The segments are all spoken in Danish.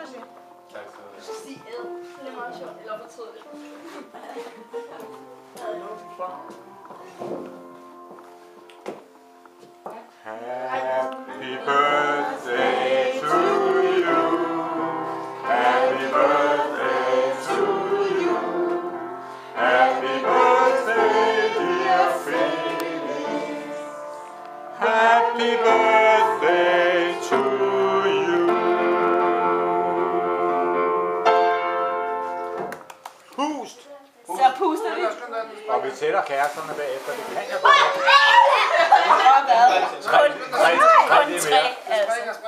Tak skal Du skal sige æd. Det er meget sjovt. Eller fortryde det. Happy birthday to you. Happy birthday to you. Happy birthday, dear Felix. Happy birthday to you. Pust! Så puster vi. Og vi tæller kæresterne bagefter. Det kan jeg godt.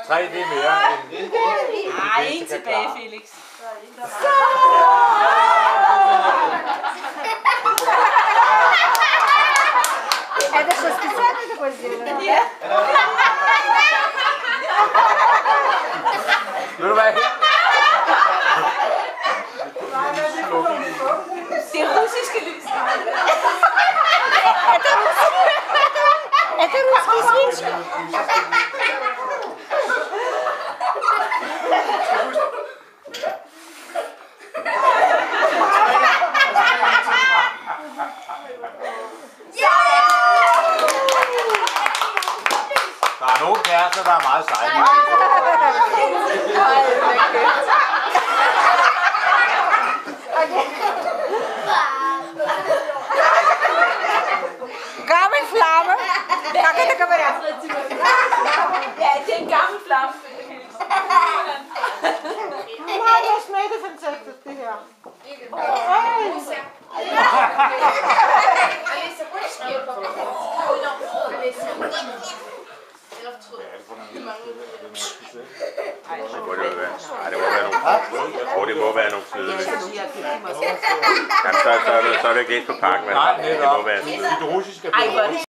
Tre, det er mere end... Ej, en tilbage, Felix. Это что, специально такое сделано? Ja. Ved du hvad? Det er russiske lys. Это русские свечи. Der er nogle kærester, der er meget seje. Gammel flamme. Как это говорят? Ja, det er en gammel flamme. Nej, det smager fantastisk, det her. Det må være nogle fløde. Jamen, så er det ikke lidt på pakken. Nej, det må være det russiske.